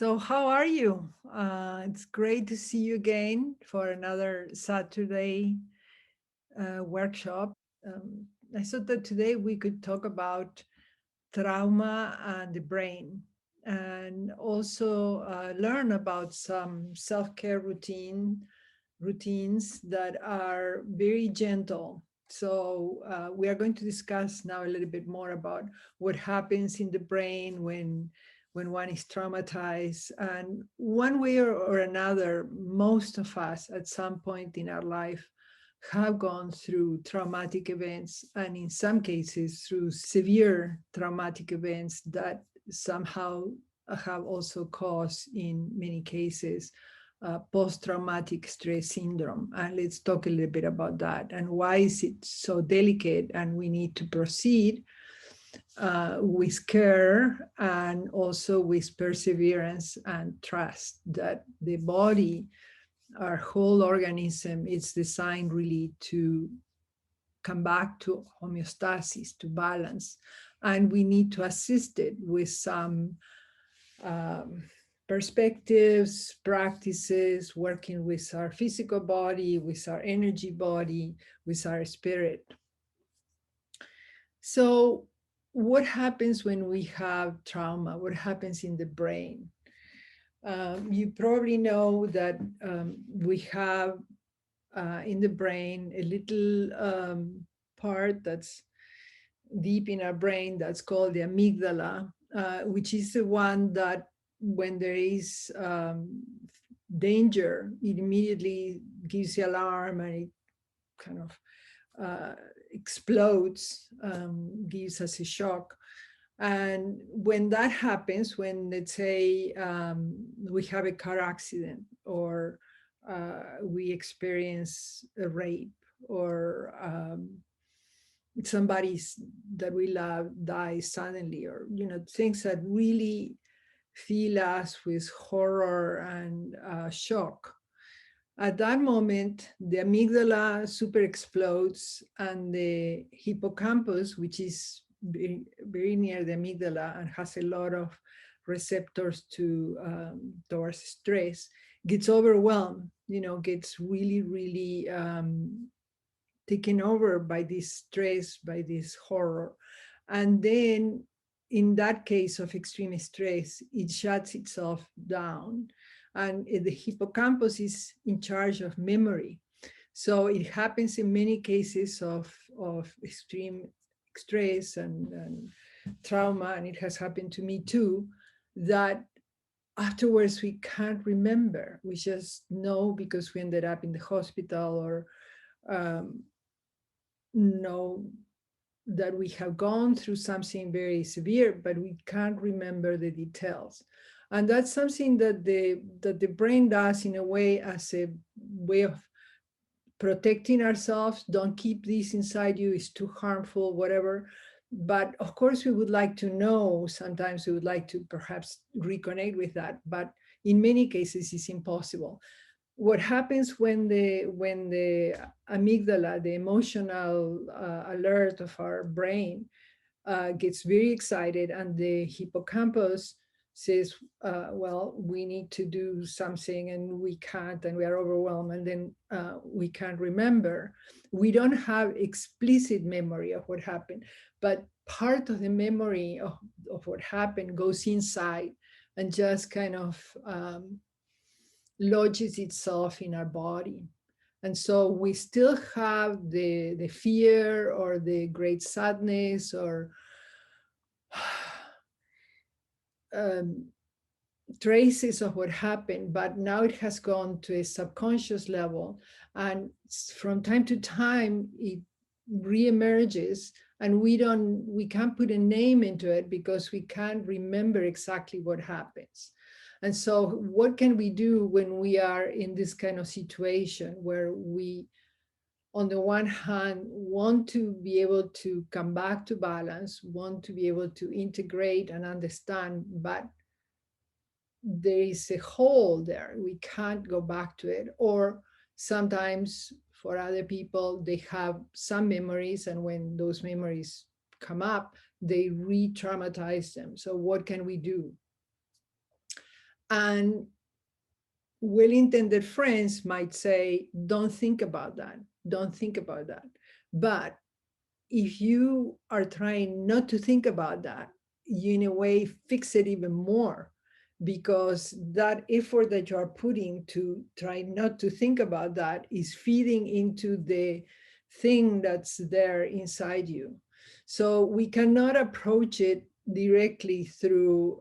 So how are you? It's great to see you again for another Saturday workshop. Um, I thought that today we could talk about trauma and the brain, and also learn about some self-care routines that are very gentle. So we are going to discuss now a little bit more about what happens in the brain when one is traumatized. And one way or another, most of us at some point in our life have gone through traumatic events, and in some cases through severe traumatic events that somehow have also caused, in many cases, post-traumatic stress syndrome. And let's talk a little bit about that and why is it so delicate, and we need to proceed with care and also with perseverance and trust that the body, our whole organism, is designed really to come back to homeostasis, to balance. And we need to assist it with some um, perspectives, practices, working with our physical body, with our energy body, with our spirit. So, what happens when we have trauma? What happens in the brain? You probably know that we have in the brain a little part that's deep in our brain that's called the amygdala, which is the one that when there is danger, it immediately gives the alarm and it kind of explodes, gives us a shock. And when that happens, when let's say we have a car accident, or we experience a rape, or somebody that we love dies suddenly, or things that really fill us with horror and shock. At that moment, the amygdala super explodes, and the hippocampus, which is very, very near the amygdala and has a lot of receptors to towards stress, gets overwhelmed. Gets really, really taken over by this stress, by this horror. And then in that case of extreme stress, it shuts itself down. And the hippocampus is in charge of memory. So it happens in many cases of extreme stress and trauma, and it has happened to me too, that afterwards we can't remember. We just know because we ended up in the hospital, or um, know that we have gone through something very severe, but we can't remember the details. And that's something that the brain does in a way, as a way of protecting ourselves. Don't keep this inside you, it's too harmful, whatever. But of course, we would like to know. Sometimes we would like to perhaps reconnect with that, but in many cases, it's impossible. What happens when the amygdala, the emotional alert of our brain, gets very excited, and the hippocampus says, well, we need to do something, and we can't, and we are overwhelmed, and then we can't remember. We don't have explicit memory of what happened, but part of the memory of what happened goes inside and just kind of lodges itself in our body. And so we still have the fear, or the great sadness, or um, traces of what happened, but now it has gone to a subconscious level. And from time to time, it reemerges, and we can't put a name into it because we can't remember exactly what happens. And so what can we do when we are in this kind of situation where we, on the one hand, want to be able to come back to balance, want to be able to integrate and understand, but there is a hole there, we can't go back to it. Or sometimes for other people, they have some memories, and when those memories come up, they re-traumatize them. So what can we do? And well-intended friends might say, don't think about that. Don't think about that. But if you are trying not to think about that, you in a way fix it even more, because that effort that you are putting to try not to think about that is feeding into the thing that's there inside you. So we cannot approach it directly through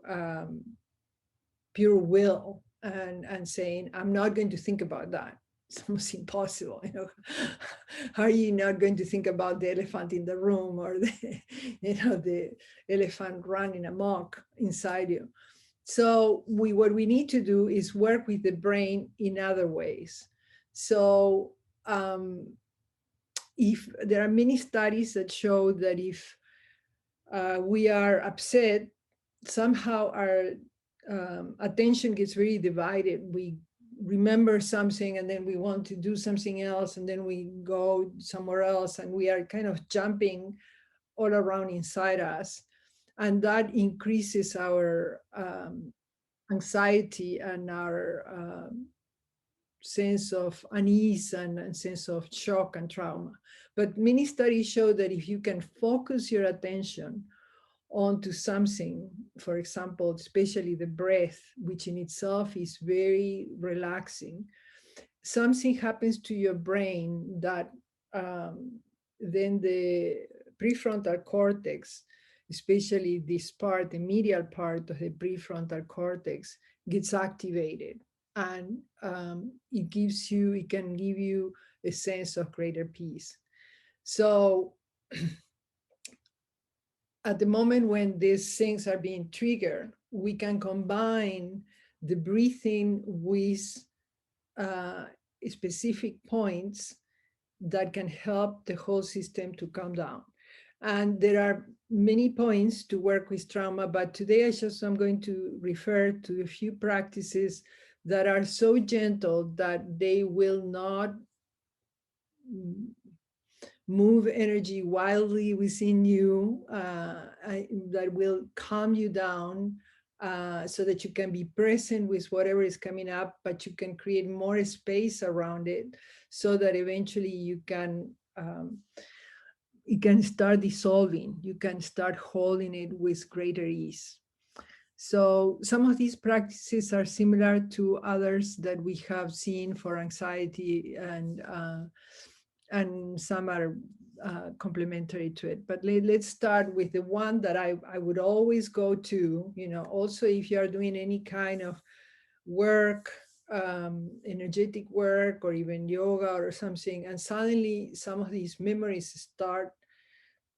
pure will and saying, I'm not going to think about that. It's almost impossible. How are you not going to think about the elephant in the room, or the elephant running amok inside you? So what we need to do is work with the brain in other ways. So if there are many studies that show that if we are upset, somehow our attention gets very divided. We remember something and then we want to do something else, and then we go somewhere else, and we are kind of jumping all around inside us. And that increases our anxiety and our sense of unease and sense of shock and trauma. But many studies show that if you can focus your attention onto something, for example, especially the breath, which in itself is very relaxing, something happens to your brain that then the prefrontal cortex, especially this part, the medial part of the prefrontal cortex, gets activated. And it can give you a sense of greater peace. So at the moment when these things are being triggered, we can combine the breathing with specific points that can help the whole system to calm down. And there are many points to work with trauma, but today I'm going to refer to a few practices that are so gentle that they will not move energy wildly within you, that will calm you down, so that you can be present with whatever is coming up, but you can create more space around it, so that eventually it can start dissolving. You can start holding it with greater ease. So some of these practices are similar to others that we have seen for anxiety, and some are complementary to it. But let's start with the one that I would always go to, also if you are doing any kind of work, energetic work, or even yoga or something, and suddenly some of these memories start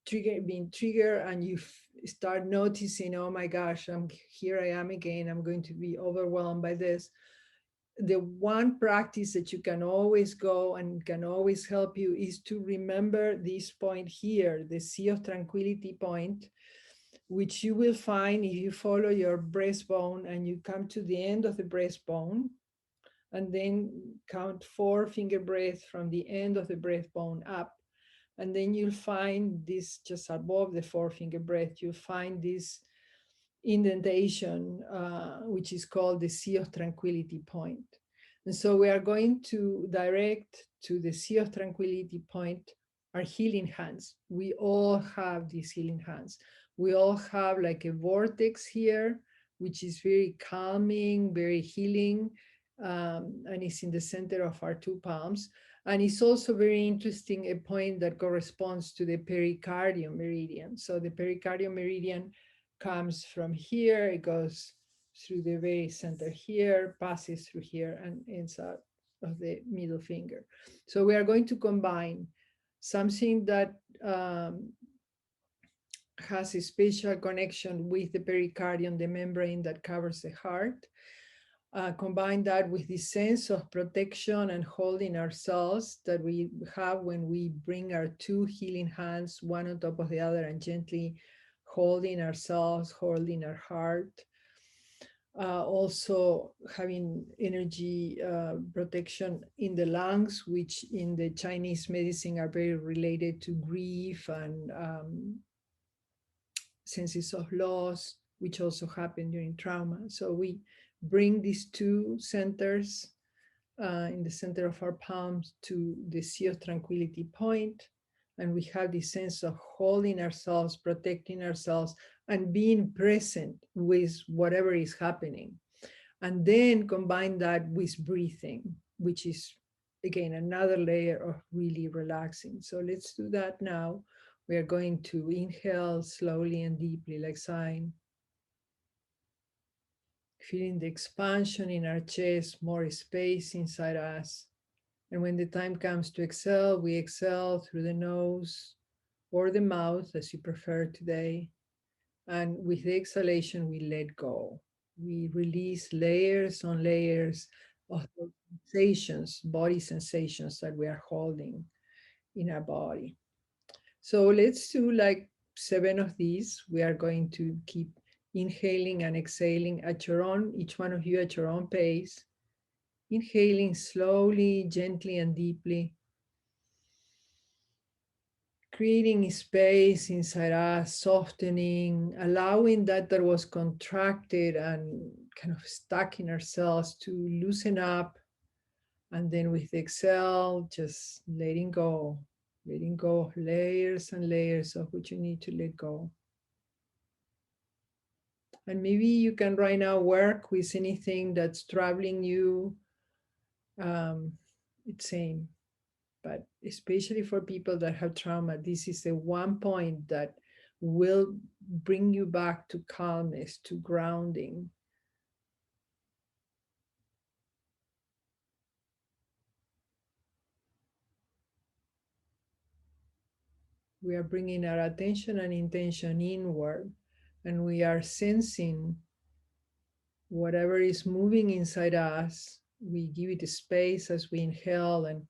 being triggered, and you start noticing, oh my gosh, here I am again, I'm going to be overwhelmed by this. The one practice that you can always go and can always help you is to remember this point here, the Sea of Tranquility point, which you will find if you follow your breastbone and you come to the end of the breastbone, and then count 4 finger breaths from the end of the breastbone up. And then you'll find this just above the 4 finger breath, you'll find this indentation, which is called the Sea of Tranquility point. And so we are going to direct to the Sea of Tranquility point our healing hands. We all have these healing hands. We all have like a vortex here, which is very calming, very healing, and it's in the center of our 2 palms. And it's also very interesting, a point that corresponds to the pericardium meridian. So the pericardium meridian comes from here, it goes through the very center here, passes through here, and ends out of the middle finger. So we are going to combine something that has a special connection with the pericardium, the membrane that covers the heart. Combine that with the sense of protection and holding ourselves that we have when we bring our 2 healing hands one on top of the other and gently holding ourselves, holding our heart. Also having energy protection in the lungs, which in the Chinese medicine are very related to grief and senses of loss, which also happen during trauma. So we bring these two centers in the center of our palms to the sea of tranquility point, and we have this sense of holding ourselves, protecting ourselves, and being present with whatever is happening. And then combine that with breathing, which is again another layer of really relaxing. So let's do that now. We are going to inhale slowly and deeply, like sighing, feeling the expansion in our chest, more space inside us. And when the time comes to exhale, we exhale through the nose or the mouth, as you prefer today. And with the exhalation, we let go. We release layers on layers of sensations, body sensations that we are holding in our body. So let's do like 7 of these. We are going to keep inhaling and exhaling at your own, each one of you at your own pace. Inhaling slowly, gently, and deeply, creating space inside us, softening, allowing that was contracted and kind of stuck in ourselves to loosen up. And then with the exhale, just letting go of layers and layers of what you need to let go. And maybe you can right now work with anything that's troubling you. It's same. But especially for people that have trauma, this is the one point that will bring you back to calmness, to grounding. We are bringing our attention and intention inward, and we are sensing whatever is moving inside us. We give it space as we inhale and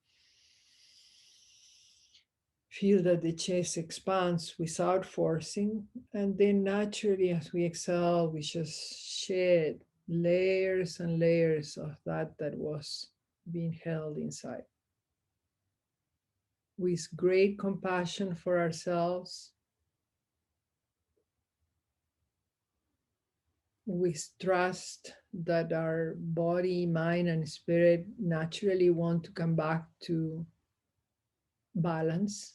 feel that the chest expands without forcing. And then naturally, as we exhale, we just shed layers and layers of that was being held inside. With great compassion for ourselves, with trust that our body, mind, and spirit naturally want to come back to balance,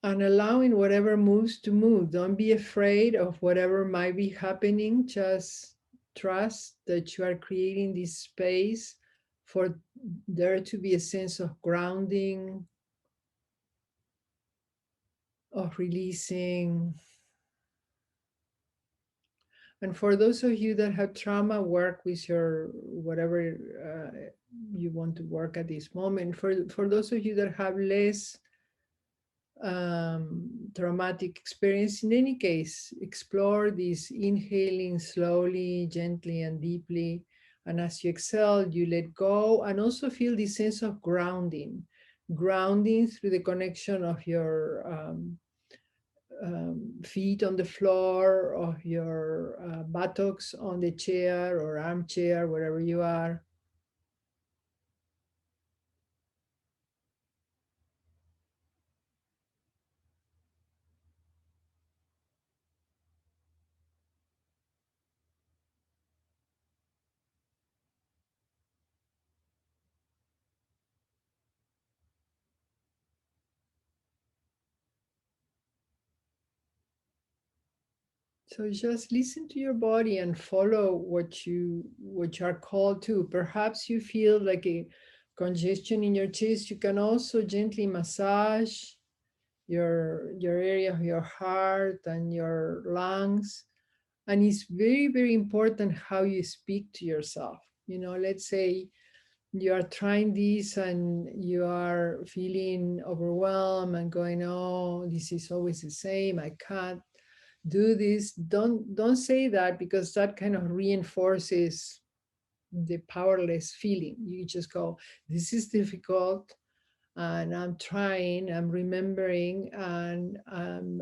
and allowing whatever moves to move. Don't be afraid of whatever might be happening. Just trust that you are creating this space for there to be a sense of grounding, of releasing. And for those of you that have trauma, work with your whatever you want to work at this moment. For those of you that have less traumatic experience, in any case, explore this inhaling slowly, gently, and deeply. And as you exhale, you let go and also feel this sense of grounding through the connection of your feet on the floor, of your buttocks on the chair or armchair, wherever you are. So just listen to your body and follow what you are called to. Perhaps you feel like a congestion in your chest. You can also gently massage your area of your heart and your lungs. And it's very, very important how you speak to yourself. Let's say you are trying this and you are feeling overwhelmed and going, oh, this is always the same, I can't do this. Don't say that, because that kind of reinforces the powerless feeling. You just go, this is difficult, and I'm trying, I'm remembering, and I'm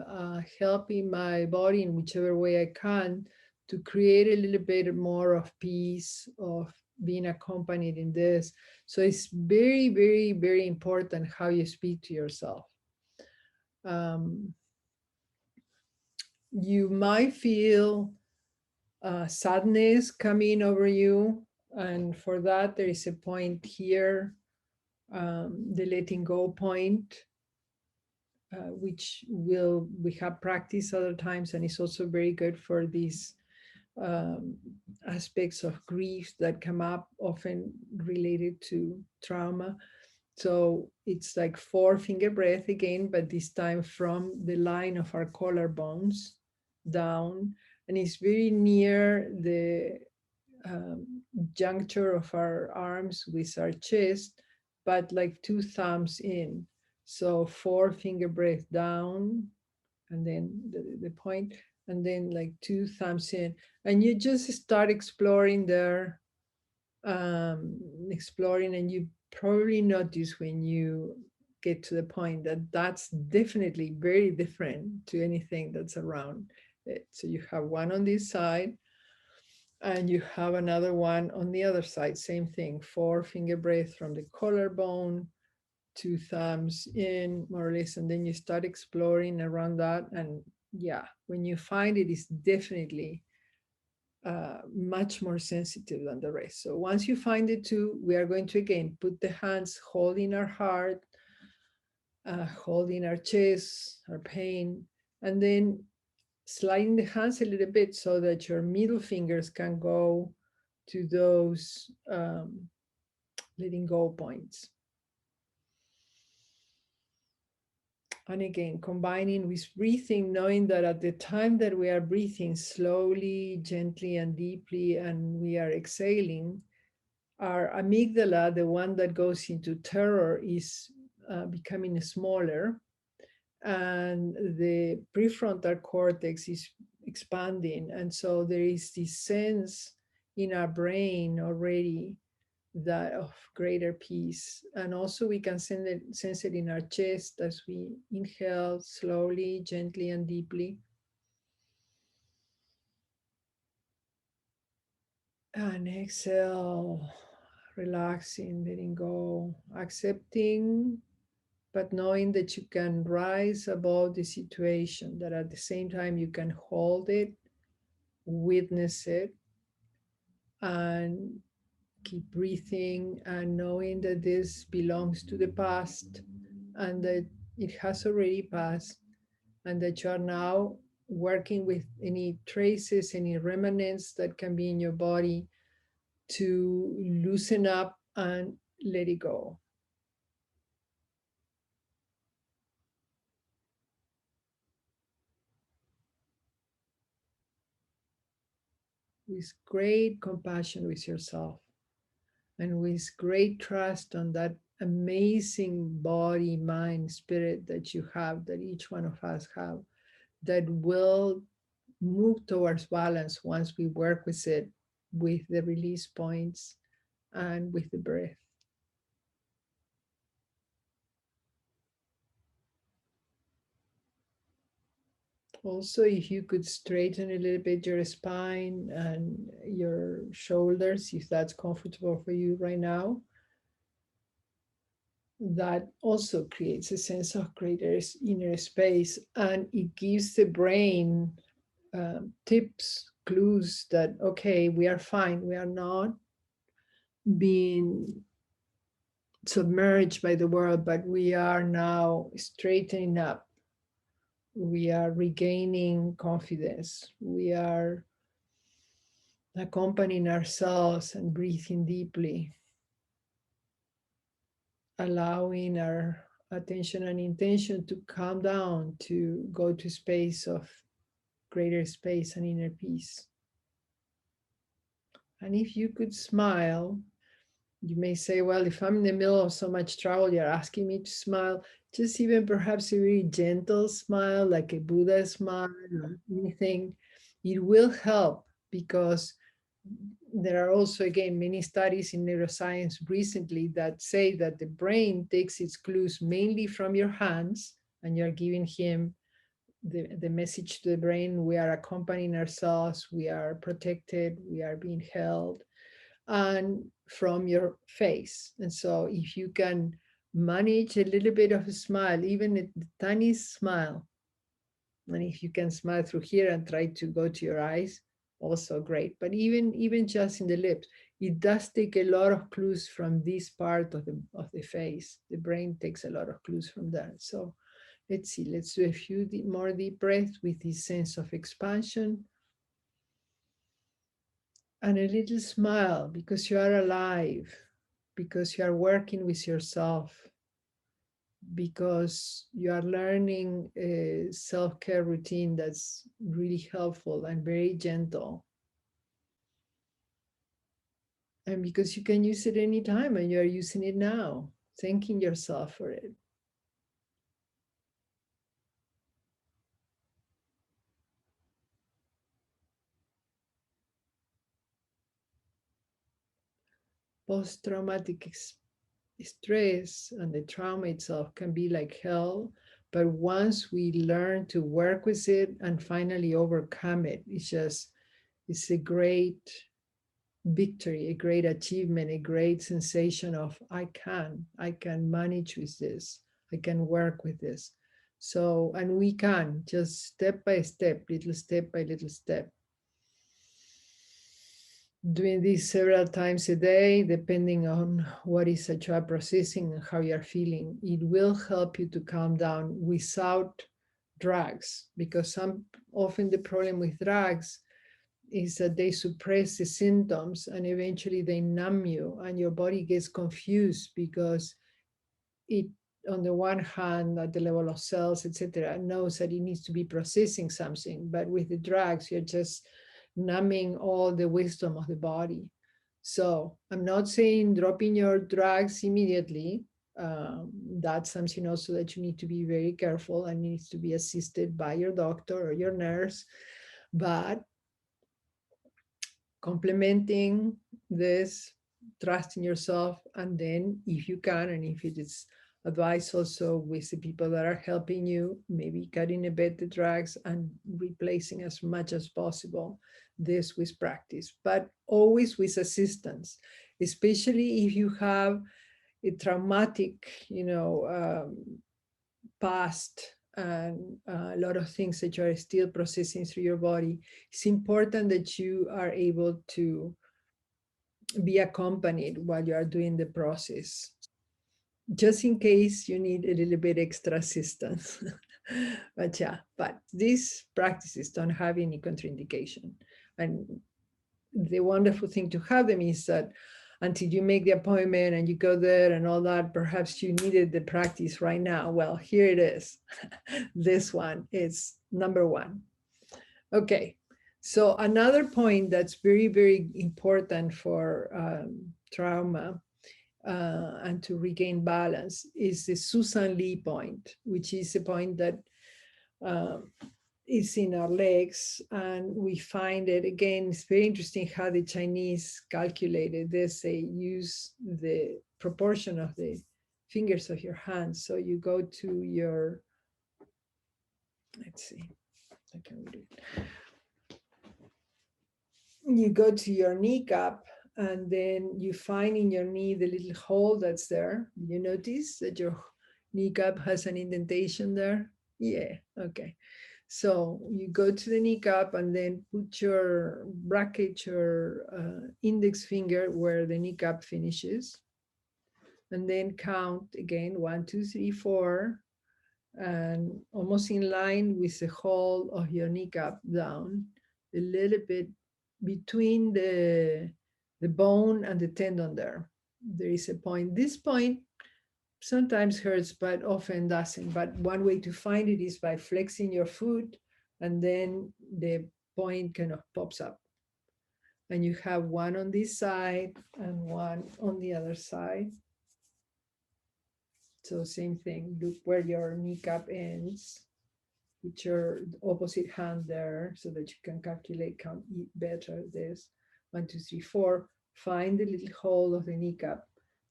helping my body in whichever way I can to create a little bit more of peace, of being accompanied in this. So it's very, very, very important how you speak to yourself. Um, You might feel sadness coming over you. And for that, there is a point here, the letting go point, which we have practiced other times, and it's also very good for these um, aspects of grief that come up, often related to trauma. So it's like 4-finger breath again, but this time from the line of our collarbones down, and it's very near the juncture of our arms with our chest, but like 2 thumbs in. So 4-finger breath down, and then the point, and then like 2 thumbs in. And you just start exploring there, exploring, and you probably notice when you get to the point that that's definitely very different to anything that's around it. So you have one on this side, and you have another one on the other side, same thing, 4-finger breath from the collarbone, 2 thumbs in, more or less, and then you start exploring around that. And yeah, when you find it, is definitely much more sensitive than the rest. So once you find it too, we are going to again put the hands holding our heart, holding our chest, our pain, and then sliding the hands a little bit so that your middle fingers can go to those letting go points. And again, combining with breathing, knowing that at the time that we are breathing slowly, gently, and deeply, and we are exhaling, our amygdala, the one that goes into terror, is becoming smaller, and the prefrontal cortex is expanding. And so there is this sense in our brain already that of greater peace. And also we can sense it in our chest as we inhale slowly, gently, and deeply. And exhale, relaxing, letting go, accepting, but knowing that you can rise above the situation, that at the same time you can hold it, witness it, and keep breathing, and knowing that this belongs to the past and that it has already passed, and that you are now working with any traces, any remnants that can be in your body to loosen up and let it go. With great compassion with yourself, and with great trust on that amazing body, mind, spirit that you have, that each one of us have, that will move towards balance once we work with it, with the release points and with the breath. Also, if you could straighten a little bit your spine and your shoulders, if that's comfortable for you right now, that also creates a sense of greater inner space, and it gives the brain tips, clues that, okay, we are fine. We are not being submerged by the world, but we are now straightening up. We are regaining confidence. We are accompanying ourselves and breathing deeply, allowing our attention and intention to calm down, to go to space of greater space and inner peace. And if you could smile, you may say, well, if I'm in the middle of so much trouble, you're asking me to smile. Just even perhaps a very gentle smile, like a Buddha smile or anything, it will help, because there are also, again, many studies in neuroscience recently that say that the brain takes its clues mainly from your hands, and you're giving him the message to the brain: we are accompanying ourselves, we are protected, we are being held, and from your face. And so if you can manage a little bit of a smile, even a tiny smile, And if you can smile through here and try to go to your eyes, also great. But even just in the lips, it does take a lot of clues from this part of the face. The brain takes a lot of clues from there. So let's see, let's do a few more deep breaths with this sense of expansion. And a little smile because you are alive, because you are working with yourself, because you are learning a self-care routine that's really helpful and very gentle. And because you can use it anytime and you are using it now, thanking yourself for it. Post-traumatic stress and the trauma itself can be like hell, but once we learn to work with it and finally overcome it, it's a great victory, a great achievement, a great sensation of I can manage with this, I can work with this. So, and we can just step by step, little step by little step, doing this several times a day, depending on what is that you are processing and how you are feeling. It will help you to calm down without drugs, because often the problem with drugs is that they suppress the symptoms and eventually they numb you and your body gets confused because it, on the one hand, at the level of cells, etc., knows that it needs to be processing something, but with the drugs, you're just numbing all the wisdom of the body. So I'm not saying dropping your drugs immediately. That's something also that you need to be very careful and needs to be assisted by your doctor or your nurse. But complementing this, trust in yourself, and then if you can, and if it is advised also with the people that are helping you, maybe cutting a bit the drugs and replacing as much as possible this with practice, but always with assistance, especially if you have a traumatic, past and a lot of things that you are still processing through your body. It's important that you are able to be accompanied while you are doing the process, just in case you need a little bit extra assistance. But these practices don't have any contraindication. And the wonderful thing to have them is that until you make the appointment and you go there and all that, perhaps you needed the practice right now. Well, here it is. This one is number one. Okay, so another point that's very, very important for trauma and to regain balance is the Susan Lee point, which is a point that is in our legs, and we find it again. It's very interesting how the Chinese calculated this. They use the proportion of the fingers of your hands. So you go to your, let's see, I can read it. You go to your kneecap, and then you find in your knee the little hole that's there. You notice that your kneecap has an indentation there? Yeah, okay. So you go to the kneecap and then bracket your index finger where the kneecap finishes. And then count again, 1, 2, 3, 4, and almost in line with the hole of your kneecap down, a little bit between the bone and the tendon there. There is a point. This point sometimes hurts, but often doesn't. But one way to find it is by flexing your foot, and then the point kind of pops up. And you have one on this side and one on the other side. So same thing, look where your kneecap ends. Put your opposite hand there so that you can calculate, count better this. 1, 2, 3, 4. Find the little hole of the kneecap.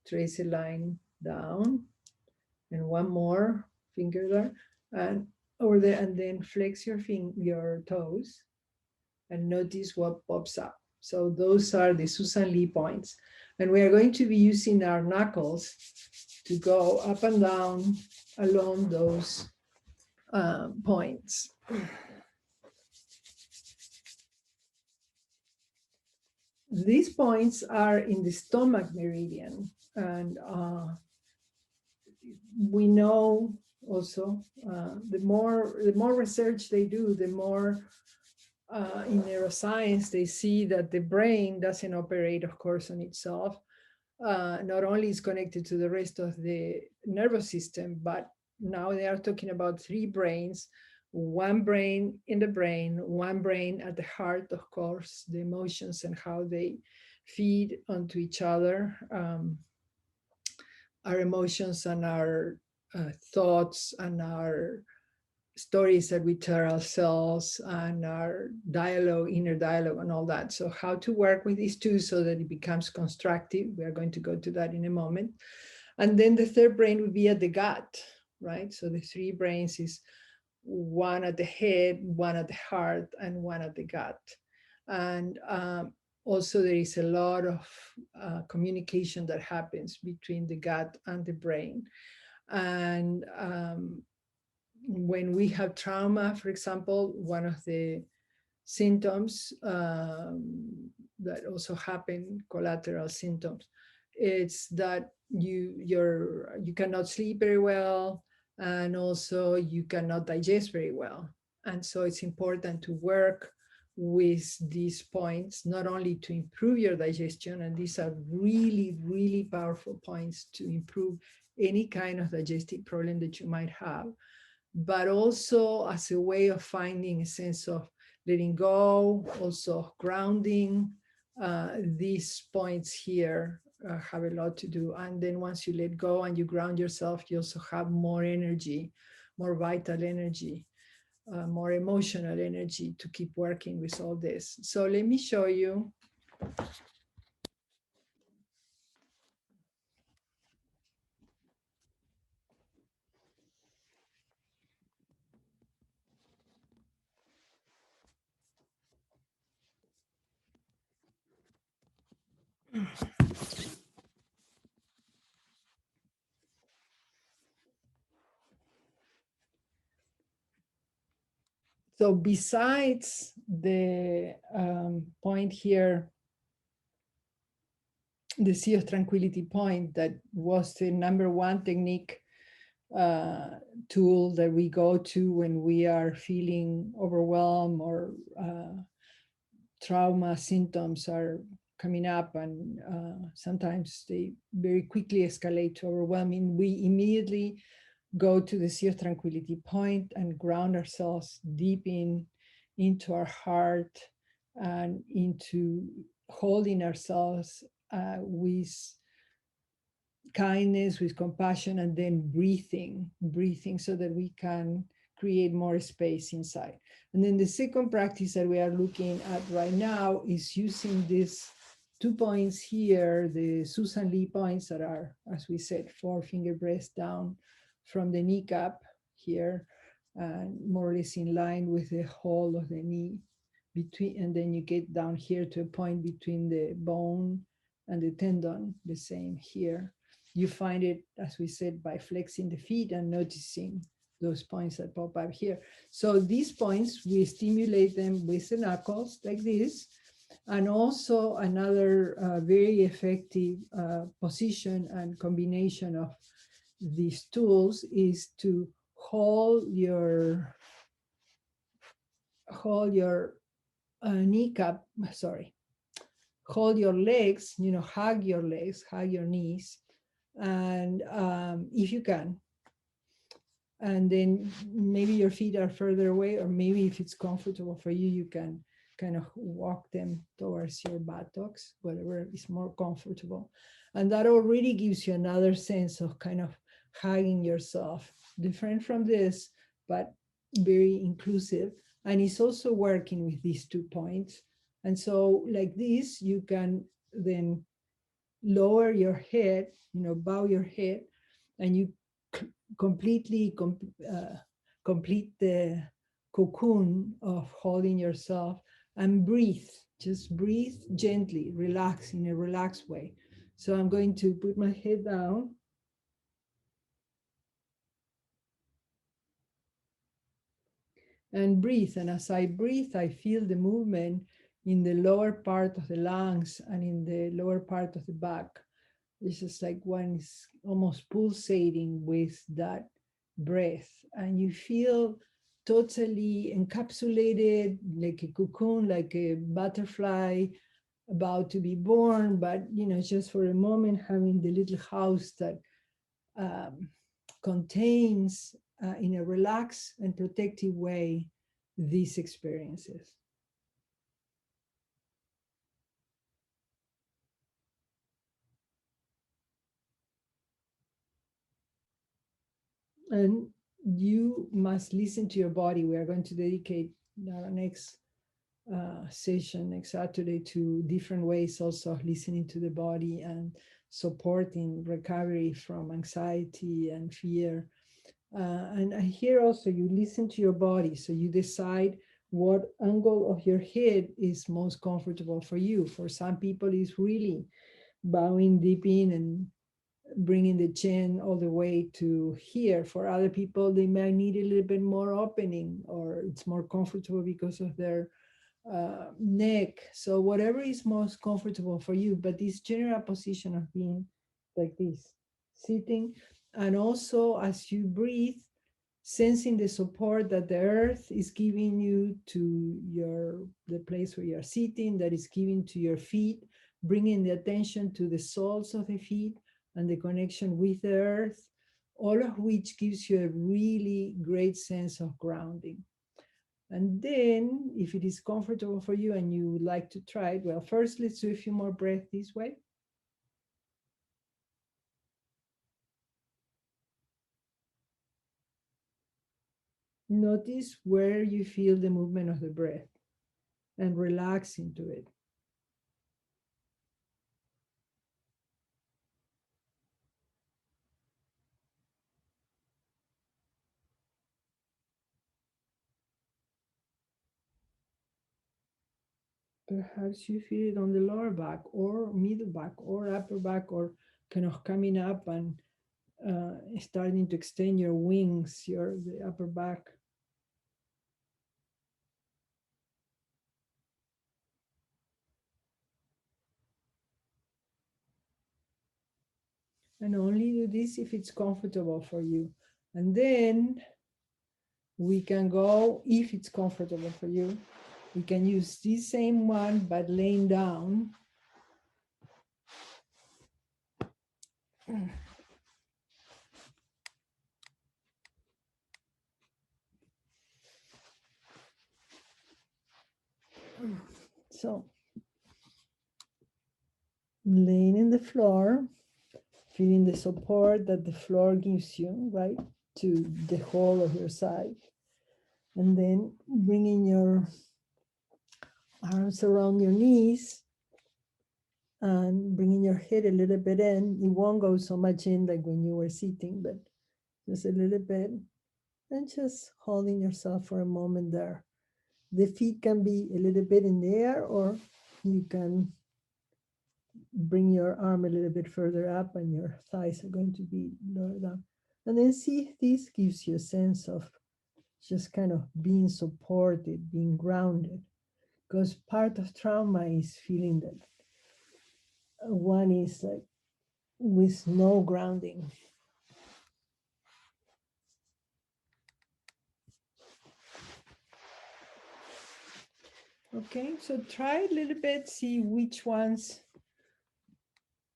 Trace a line down, and one more finger there, and over there, and then flex your toes, and notice what pops up. So those are the Susan Lee points, and we are going to be using our knuckles to go up and down along those points. These points are in the stomach meridian, and we know also the more research they do, the more in neuroscience they see that the brain doesn't operate, of course, on itself. Not only is connected to the rest of the nervous system, but now they are talking about three brains: one brain in the brain, one brain at the heart, of course, the emotions and how they feed onto each other, our emotions and our thoughts and our stories that we tell ourselves and our dialogue, inner dialogue, and all that. So, how to work with these two so that it becomes constructive. We are going to go to that in a moment. And then the third brain would be at the gut, right? So, the three brains is one at the head, one at the heart, and one at the gut. And also, there is a lot of communication that happens between the gut and the brain. And when we have trauma, for example, one of the symptoms that also happen, collateral symptoms, it's that you cannot sleep very well, and also you cannot digest very well. And so it's important to work with these points, not only to improve your digestion, and these are really, really powerful points to improve any kind of digestive problem that you might have, but also as a way of finding a sense of letting go, also grounding. These points here have a lot to do. And then once you let go and you ground yourself, you also have more energy, more vital energy, more emotional energy to keep working with all this. So let me show you. So besides the point here, the sea of tranquility point, that was the number one technique tool that we go to when we are feeling overwhelmed or trauma symptoms are coming up, and sometimes they very quickly escalate to overwhelming. We immediately go to the sea of tranquility point and ground ourselves deep into our heart and into holding ourselves with kindness, with compassion, and then breathing so that we can create more space inside. And then the second practice that we are looking at right now is using these 2 points here, the Susan Lee points that are, as we said, 4-finger breaths down from the kneecap here, and more or less in line with the whole of the knee between, and then you get down here to a point between the bone and the tendon, the same here. You find it, as we said, by flexing the feet and noticing those points that pop up here. So these points, we stimulate them with the knuckles like this. And also another very effective position and combination of these tools is to hold your kneecap, sorry, hold your legs, hug your legs, hug your knees, and if you can. And then maybe your feet are further away, or maybe if it's comfortable for you, you can kind of walk them towards your buttocks, whatever is more comfortable. And that already gives you another sense of kind of hugging yourself, different from this, but very inclusive. And it's also working with these 2 points. And so like this, you can then lower your head, bow your head, and you completely complete the cocoon of holding yourself, and breathe. Just breathe gently, relax in a relaxed way. So I'm going to put my head down. and breathe. And as I breathe, I feel the movement in the lower part of the lungs and in the lower part of the back. It's just like one is almost pulsating with that breath. And you feel totally encapsulated, like a cocoon, like a butterfly about to be born, but just for a moment having the little house that um, contains in a relaxed and protective way these experiences. And you must listen to your body. We are going to dedicate our next session next Saturday to different ways also of listening to the body and supporting recovery from anxiety and fear. And here also you listen to your body, so you decide what angle of your head is most comfortable for you. For some people, it's really bowing deep in and bringing the chin all the way to here. For other people, they might need a little bit more opening, or it's more comfortable because of their neck. So whatever is most comfortable for you, but this general position of being like this, sitting, and also as you breathe, sensing the support that the earth is giving you to the place where you're sitting, that is giving to your feet, bringing the attention to the soles of the feet and the connection with the earth, all of which gives you a really great sense of grounding. And then, if it is comfortable for you and you would like to try it, well, first let's do a few more breaths this way. Notice where you feel the movement of the breath and relax into it. Perhaps you feel it on the lower back or middle back or upper back, or kind of coming up and starting to extend your wings, the upper back. And only do this if it's comfortable for you. And then we can go, if it's comfortable for you, we can use this same one, but laying down. So, laying in the floor, feeling the support that the floor gives you, right, to the whole of your side. And then bringing your arms around your knees and bringing your head a little bit in. It won't go so much in like when you were sitting, but just a little bit. And just holding yourself for a moment there. The feet can be a little bit in the air, or you can bring your arm a little bit further up and your thighs are going to be lower down. And then see if this gives you a sense of just kind of being supported, being grounded. Because part of trauma is feeling that one is like with no grounding. Okay, so try a little bit, see which ones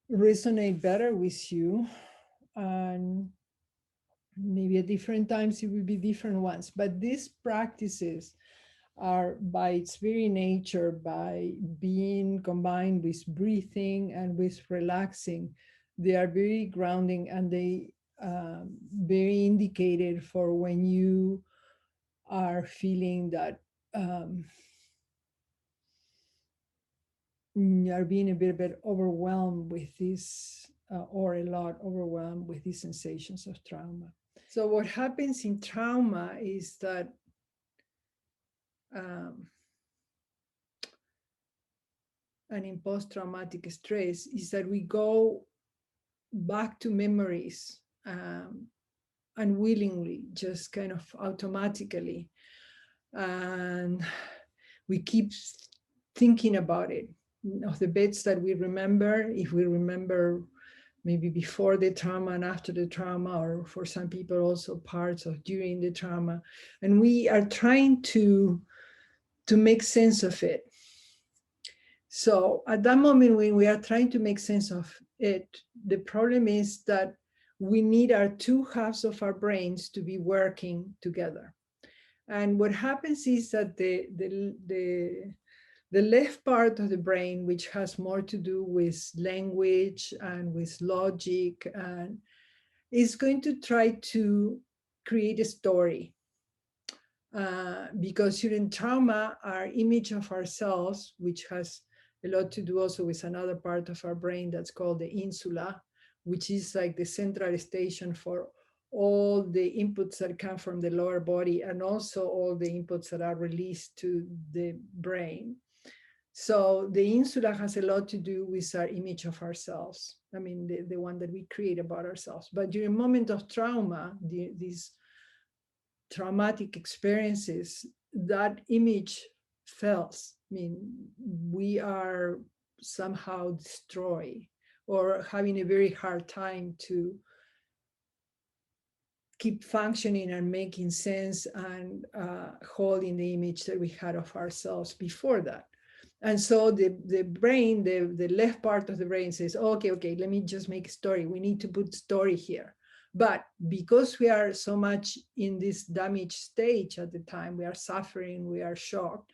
resonate better with you. And maybe at different times it will be different ones. But these practices are, by its very nature, by being combined with breathing and with relaxing, they are very grounding, and they very indicated for when you are feeling that you are being a bit overwhelmed with this, or a lot overwhelmed with these sensations of trauma. So what happens in trauma is that um, and in post-traumatic stress is that we go back to memories unwillingly, just kind of automatically. and we keep thinking about it, of the bits that we remember, if we remember maybe before the trauma and after the trauma, or for some people also parts of during the trauma, and we are trying to make sense of it. So at that moment when we are trying to make sense of it, the problem is that we need our two halves of our brains to be working together. And what happens is that the left part of the brain, which has more to do with language and with logic, and is going to try to create a story. Because during trauma, our image of ourselves, which has a lot to do also with another part of our brain that's called the insula, which is like the central station for all the inputs that come from the lower body, and also all the inputs that are released to the brain. So the insula has a lot to do with our image of ourselves. I mean, the one that we create about ourselves. But during a moment of trauma, these traumatic experiences, that image fails. I mean, we are somehow destroyed or having a very hard time to keep functioning and making sense and holding the image that we had of ourselves before that. And so the brain, the left part of the brain says, okay, let me just make a story. We need to put story here. But because we are so much in this damaged stage at the time, we are suffering, we are shocked,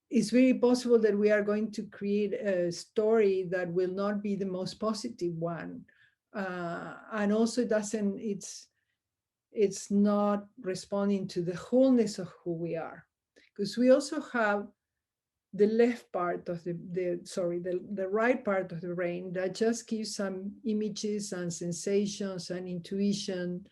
it's very possible that we are going to create a story that will not be the most positive one. And also it's not responding to the wholeness of who we are. Because we also have the left part of the right part of the brain that just gives some images and sensations and intuition,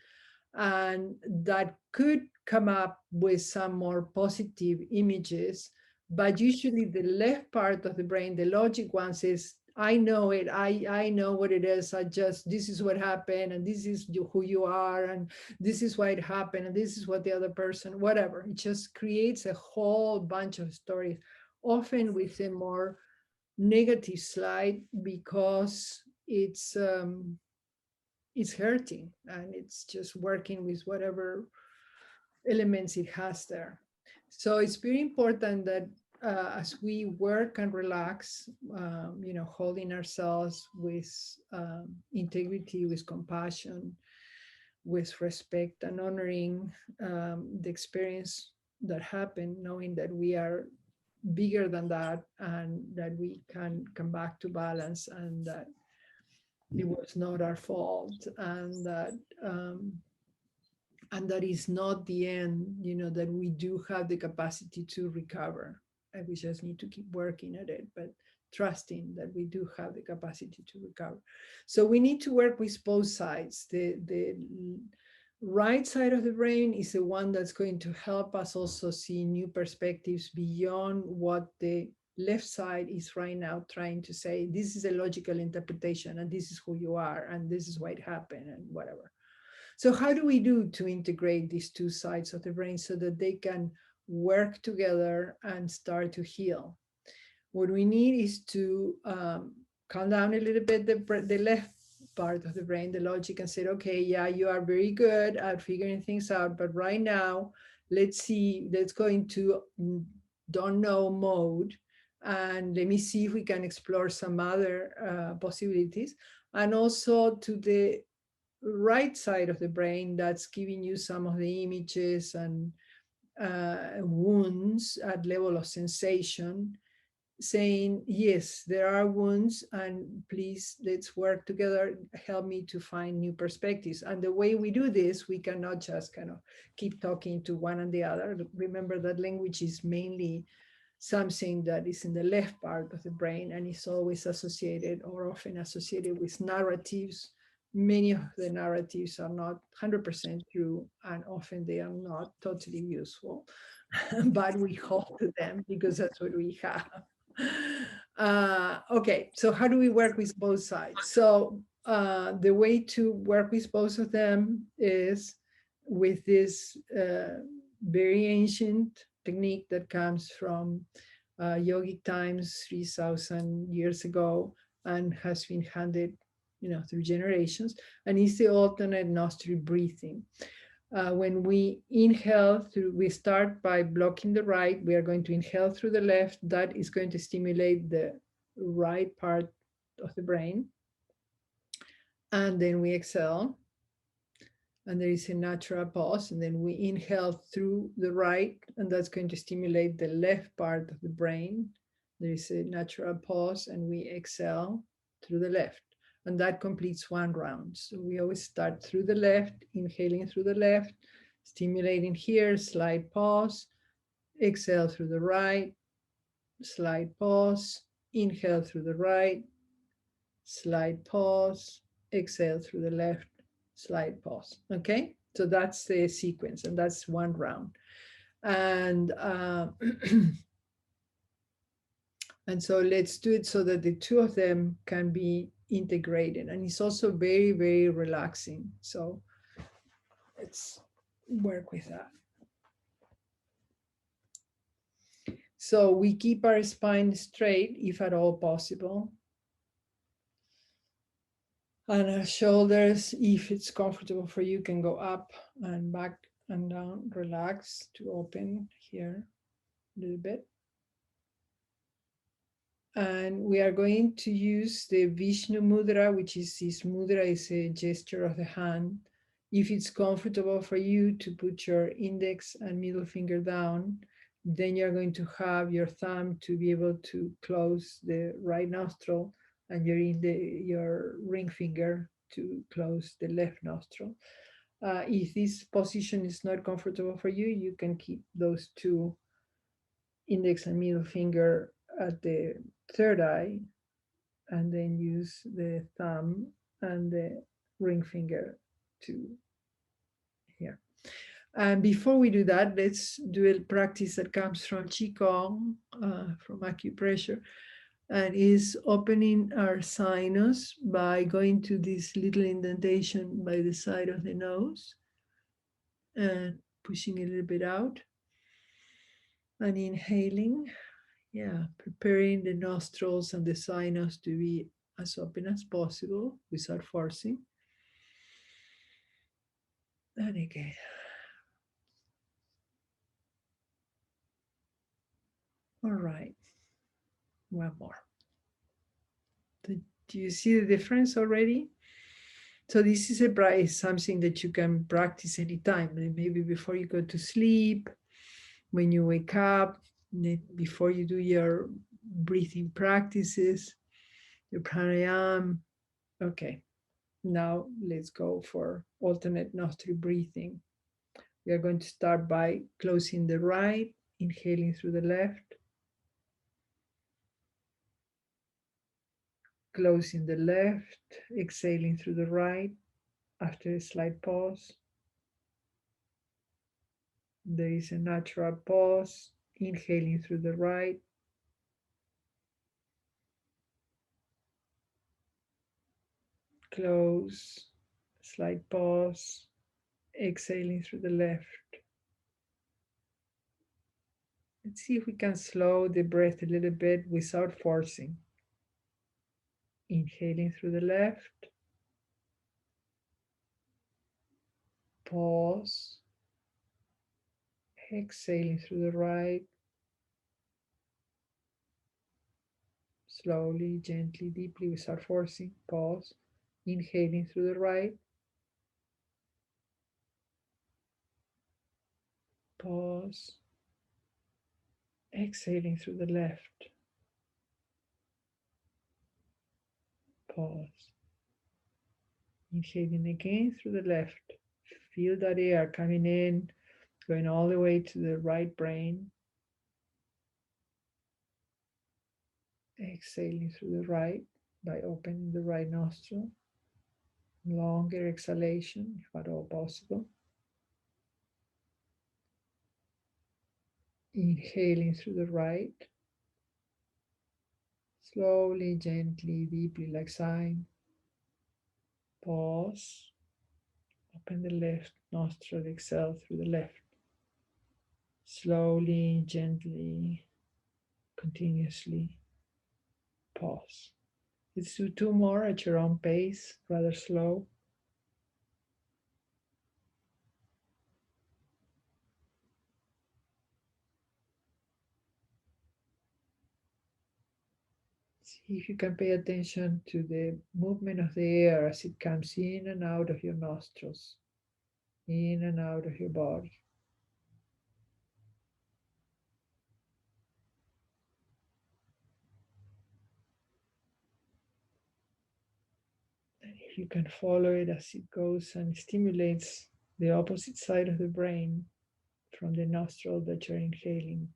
and that could come up with some more positive images. But usually the left part of the brain, the logic one, says, I know it, I know what it is, this is what happened, and this is who you are, and this is why it happened, and this is what the other person, whatever. It just creates a whole bunch of stories, often with a more negative slide, because it's hurting and it's just working with whatever elements it has there. So it's very important that as we work and relax, holding ourselves with integrity, with compassion, with respect, and honoring the experience that happened, knowing that we are bigger than that, and that we can come back to balance, and that it was not our fault, and that is not the end, that we do have the capacity to recover, and we just need to keep working at it, but trusting that we do have the capacity to recover. So we need to work with both sides. The right side of the brain is the one that's going to help us also see new perspectives beyond what the left side is right now trying to say. This is a logical interpretation, and this is who you are, and this is why it happened, and whatever. So how do we do to integrate these two sides of the brain so that they can work together and start to heal? What we need is to calm down a little bit the left part of the brain, the logic, and say, okay, yeah, you are very good at figuring things out, but right now, let's go into don't know mode, and let me see if we can explore some other possibilities. And also to the right side of the brain that's giving you some of the images and wounds at level of sensation, saying, yes, there are wounds, and please, let's work together, help me to find new perspectives. And the way we do this, we cannot just kind of keep talking to one and the other. Remember that language is mainly something that is in the left part of the brain, and is always associated, or often associated, with narratives. Many of the narratives are not 100% true, and often they are not totally useful, but we hold to them because that's what we have. Okay, so how do we work with both sides? So the way to work with both of them is with this very ancient technique that comes from yogic times 3,000 years ago and has been handed, through generations. And it's the alternate nostril breathing. When we inhale through, we start by blocking the right. We are going to inhale through the left. That is going to stimulate the right part of the brain. And then we exhale. And there is a natural pause. And then we inhale through the right, and that's going to stimulate the left part of the brain. There is a natural pause, and we exhale through the left. And that completes one round. So we always start through the left, inhaling through the left, stimulating here, slight pause, exhale through the right, slight pause, inhale through the right, slight pause, exhale through the left, slight pause. Okay, so that's the sequence, and that's one round. And and so let's do it so that the two of them can be integrated, and it's also very, very relaxing. So let's work with that. So we keep our spine straight if at all possible. And our shoulders, if it's comfortable for you, can go up and back and down. Relax to open here a little bit. And we are going to use the Vishnu Mudra, which is this mudra is a gesture of the hand. If it's comfortable for you to put your index and middle finger down, then you're going to have your thumb to be able to close the right nostril, and your ring finger to close the left nostril. If this position is not comfortable for you, you can keep those two index and middle finger at the third eye, and then use the thumb and the ring finger to here. And before we do that, let's do a practice that comes from Qigong, from acupressure, and is opening our sinus by going to this little indentation by the side of the nose and pushing a little bit out and inhaling. Yeah, preparing the nostrils and the sinus to be as open as possible without forcing. And again. All right. One more. Do you see the difference already? So this is something that you can practice anytime, maybe before you go to sleep, when you wake up, before you do your breathing practices, your pranayama. Okay, now let's go for alternate nostril breathing. We are going to start by closing the right, inhaling through the left, closing the left, exhaling through the right. After a slight pause, there is a natural pause, inhaling through the right, close, slight pause, exhaling through the left. Let's see if we can slow the breath a little bit without forcing. Inhaling through the left, pause, exhaling through the right, slowly, gently, deeply, without forcing, pause, inhaling through the right, pause, exhaling through the left, pause, inhaling again through the left. Feel that air coming in, going all the way to the right brain. Exhaling through the right by opening the right nostril. Longer exhalation, if at all possible. Inhaling through the right. Slowly, gently, deeply, like sighing. Pause. Open the left nostril, exhale through the left. Slowly, gently, continuously pause. Let's do two more at your own pace, rather slow. See if you can pay attention to the movement of the air as it comes in and out of your nostrils, in and out of your body. And if you can follow it as it goes and stimulates the opposite side of the brain from the nostril that you're inhaling.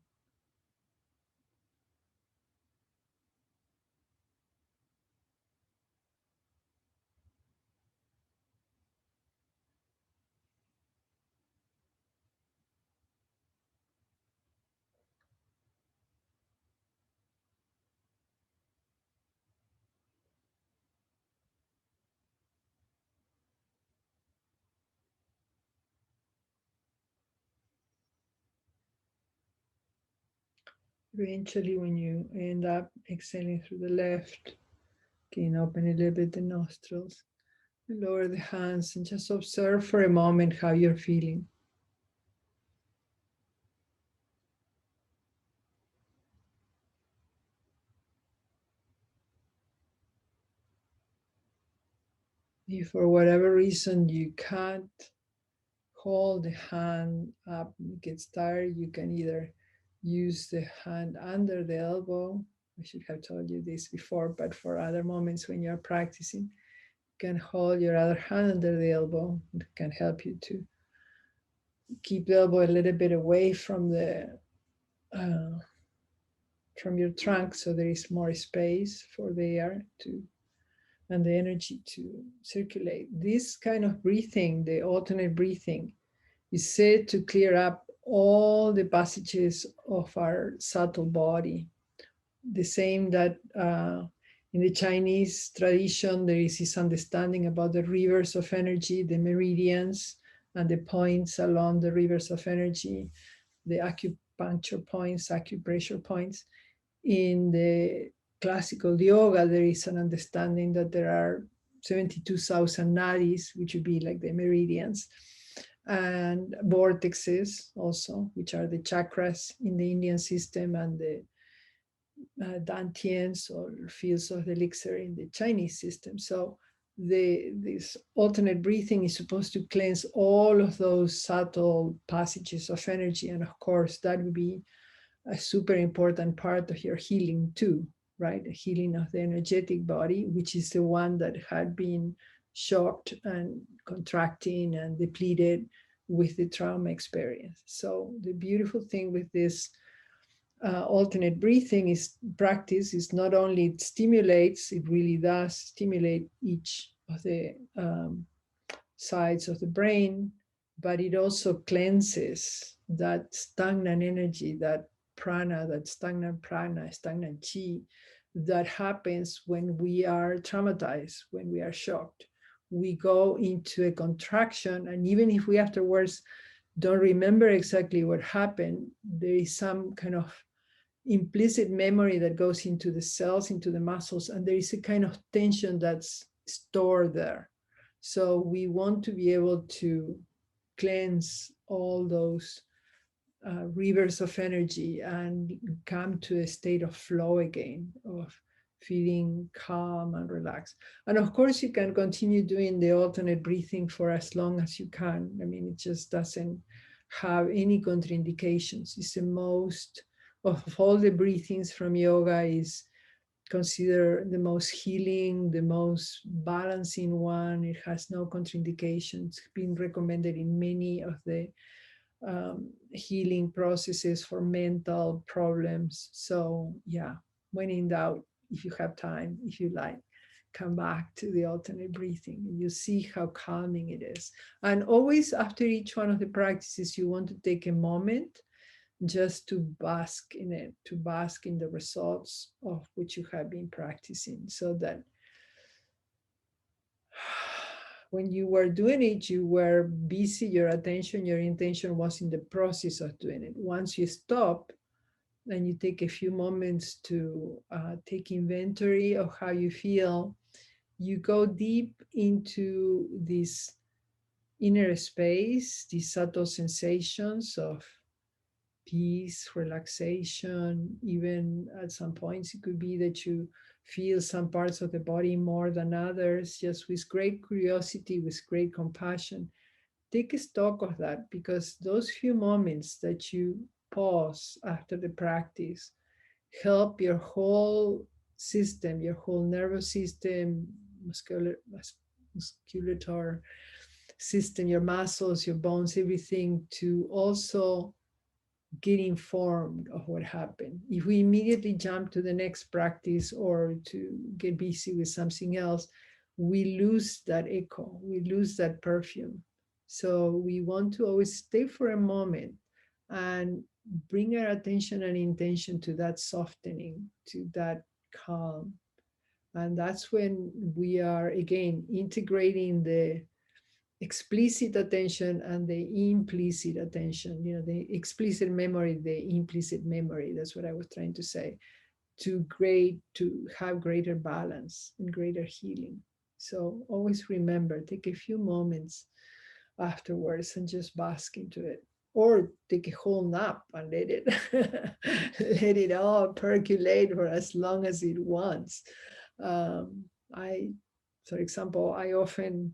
Eventually, when you end up exhaling through the left, can open a little bit the nostrils, lower the hands, and just observe for a moment how you're feeling. If for whatever reason you can't hold the hand up, it gets tired, you can either use the hand under the elbow. I should have told you this before, but for other moments when you're practicing, you can hold your other hand under the elbow. It can help you to keep the elbow a little bit away uh, from your trunk, so there is more space for the air to and the energy to circulate. This kind of breathing, the alternate breathing, is said to clear up all the passages of our subtle body. The same that in the Chinese tradition, there is this understanding about the rivers of energy, the meridians, and the points along the rivers of energy, the acupuncture points, acupressure points. In the classical yoga, there is an understanding that there are 72,000 nadis, which would be like the meridians, and vortexes also, which are the chakras in the Indian system, and the dantians or fields of the elixir in the Chinese system. So this alternate breathing is supposed to cleanse all of those subtle passages of energy. And of course, that would be a super important part of your healing too, right? The healing of the energetic body, which is the one that had been shocked and contracting and depleted with the trauma experience. So the beautiful thing with this alternate breathing is practice is not only it stimulates, it really does stimulate each of the sides of the brain, but it also cleanses that stagnant energy, that prana, that stagnant prana, stagnant chi that happens when we are traumatized, when we are shocked. We go into a contraction, and even if we afterwards don't remember exactly what happened, there is some kind of implicit memory that goes into the cells, into the muscles, and there is a kind of tension that's stored there. So we want to be able to cleanse all those rivers of energy and come to a state of flow again, of feeling calm and relaxed. And of course, you can continue doing the alternate breathing for as long as you can. I mean, it just doesn't have any contraindications. It's the most, of all the breathings from yoga, is considered the most healing, the most balancing one. It has no contraindications. It's been recommended in many of the healing processes for mental problems. So yeah, when in doubt, if you have time, if you like, come back to the alternate breathing. You see how calming it is. And always after each one of the practices, you want to take a moment just to bask in it, to bask in the results of which you have been practicing, so that when you were doing it, you were busy, your attention, your intention was in the process of doing it. Once you stop and you take a few moments to take inventory of how you feel, you go deep into this inner space, these subtle sensations of peace, relaxation. Even at some points, it could be that you feel some parts of the body more than others, just with great curiosity, with great compassion. Take a stock of that, because those few moments that you pause after the practice help your whole system, your whole nervous system, musculature system, your muscles, your bones, everything, to also get informed of what happened. If we immediately jump to the next practice or to get busy with something else, we lose that echo, we lose that perfume. So we want to always stay for a moment and bring our attention and intention to that softening, to that calm. And that's when we are again integrating the explicit attention and the implicit attention, the explicit memory, the implicit memory. That's what I was trying to say, to have greater balance and greater healing. So always remember, take a few moments afterwards and just bask into it, or take a whole nap and let it let it all percolate for as long as it wants. I For example, I often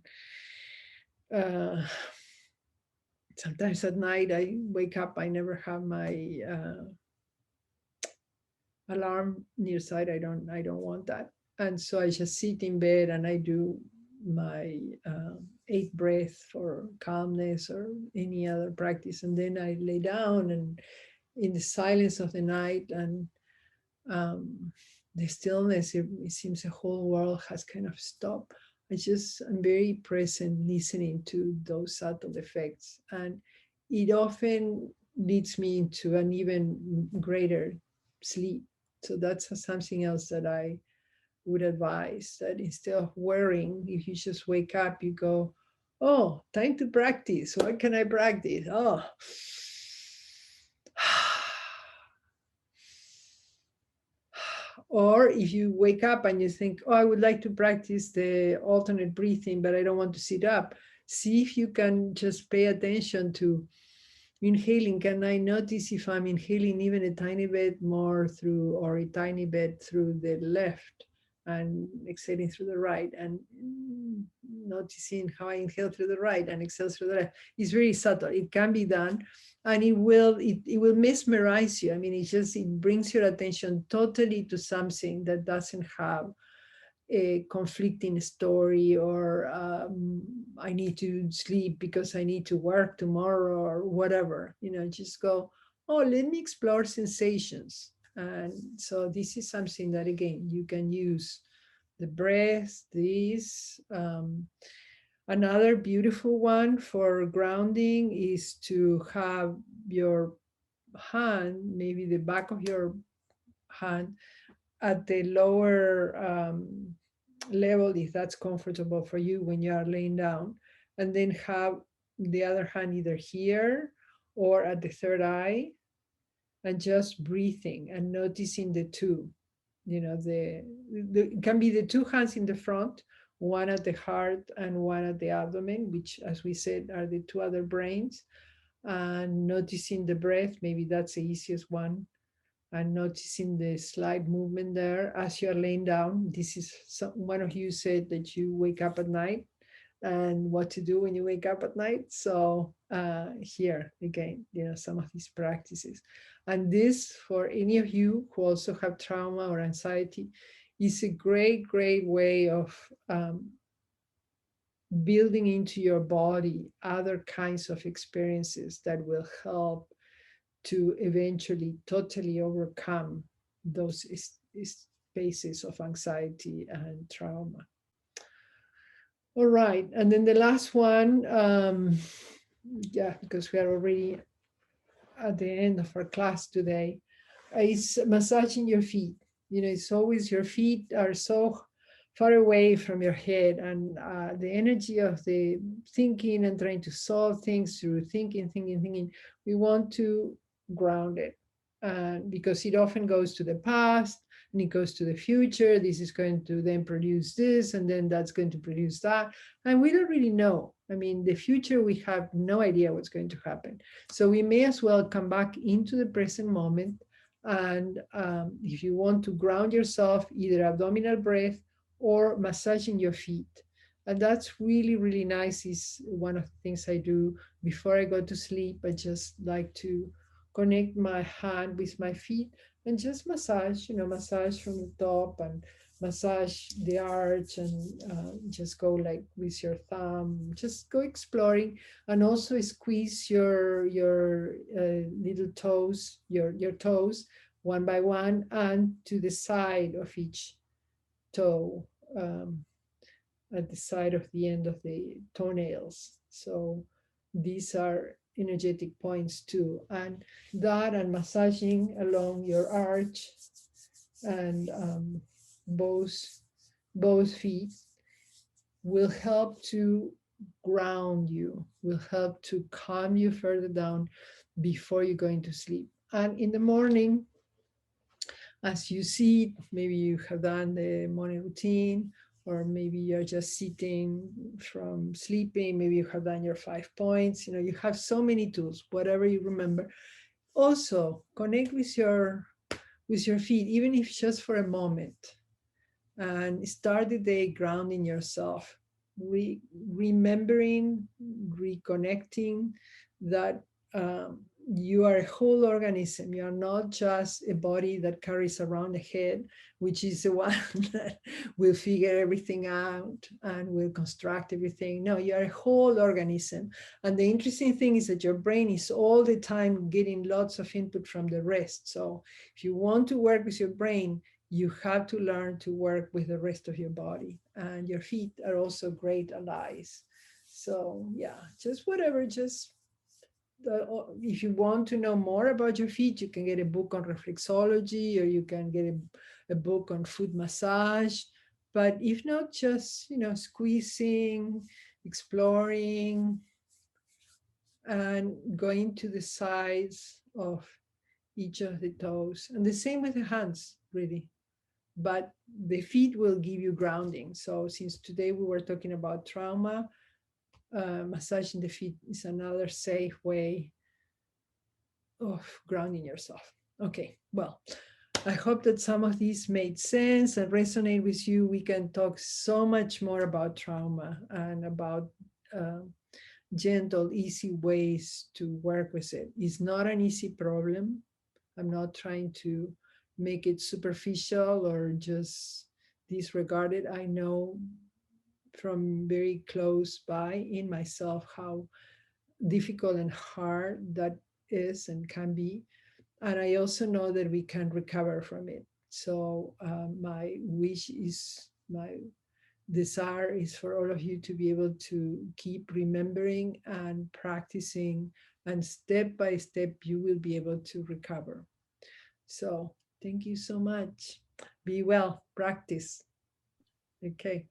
sometimes at night I wake up, I never have my alarm nearsight. I don't want that. And so I just sit in bed and I do my 8 breath for calmness or any other practice. And then I lay down and in the silence of the night and the stillness, it seems the whole world has kind of stopped. I'm very present listening to those subtle effects. And it often leads me into an even greater sleep. So that's something else that I would advise, that instead of worrying, if you just wake up, you go, oh, time to practice. What can I practice? Oh, or if you wake up and you think, oh, I would like to practice the alternate breathing, but I don't want to sit up, see if you can just pay attention to inhaling. Can I notice if I'm inhaling even a tiny bit more through, or a tiny bit through the left, and exhaling through the right, and noticing how I inhale through the right and exhale through the left. It's very subtle. It can be done, and it will mesmerize you. I mean, it brings your attention totally to something that doesn't have a conflicting story, or I need to sleep because I need to work tomorrow, or whatever. Just go, oh, let me explore sensations. And so this is something that, again, you can use the breath. Another beautiful one for grounding is to have your hand, maybe the back of your hand, at the lower level, if that's comfortable for you when you are laying down, and then have the other hand either here or at the third eye, and just breathing and noticing the two. It can be the two hands in the front, one at the heart and one at the abdomen, which, as we said, are the two other brains. And noticing the breath, maybe that's the easiest one, and noticing the slight movement there as you're laying down. This is one of you said that you wake up at night, and what to do when you wake up at night. So here again, some of these practices. And this, for any of you who also have trauma or anxiety, is a great, great way of building into your body other kinds of experiences that will help to eventually totally overcome those spaces of anxiety and trauma. All right, and then the last one, because we are already at the end of our class today, is massaging your feet. It's always, your feet are so far away from your head, and the energy of the thinking and trying to solve things through thinking, we want to ground it, because it often goes to the past and it goes to the future. This is going to then produce this, and then that's going to produce that, and we don't really know. I mean, the future, we have no idea what's going to happen. So we may as well come back into the present moment. And if you want to ground yourself, either abdominal breath or massaging your feet. And that's really, really nice. Is one of the things I do before I go to sleep. I just like to connect my hand with my feet and just massage, massage from the top and massage the arch, and just go like with your thumb, just go exploring, and also squeeze your little toes, your toes one by one, and to the side of each toe, um, at the side of the end of the toenails. So these are energetic points too. And that, and massaging along your arch, and both both feet, will help to ground you, will help to calm you further down before you go into sleep. And in the morning, as you see, maybe you have done the morning routine, or maybe you're just sitting from sleeping, maybe you have done your 5 points, you have so many tools, whatever you remember. Also, connect with your feet, even if just for a moment, and start the day grounding yourself, remembering, reconnecting that you are a whole organism. You are not just a body that carries around a head, which is the one that will figure everything out and will construct everything. No, you are a whole organism. And the interesting thing is that your brain is all the time getting lots of input from the rest. So if you want to work with your brain, you have to learn to work with the rest of your body. And your feet are also great allies. So yeah, just whatever, just if you want to know more about your feet, you can get a book on reflexology, or you can get a book on foot massage. But if not, just, squeezing, exploring, and going to the sides of each of the toes. And the same with the hands, really. But the feet will give you grounding. So since today we were talking about trauma, massaging the feet is another safe way of grounding yourself. Okay, well, I hope that some of these made sense and resonate with you. We can talk so much more about trauma and about gentle, easy ways to work with it. It's not an easy problem. I'm not trying to make it superficial or just disregard it. I know from very close by in myself how difficult and hard that is and can be. And I also know that we can recover from it. So my wish is, my desire is for all of you to be able to keep remembering and practicing, and step by step you will be able to recover. So thank you so much. Be well, practice. Okay.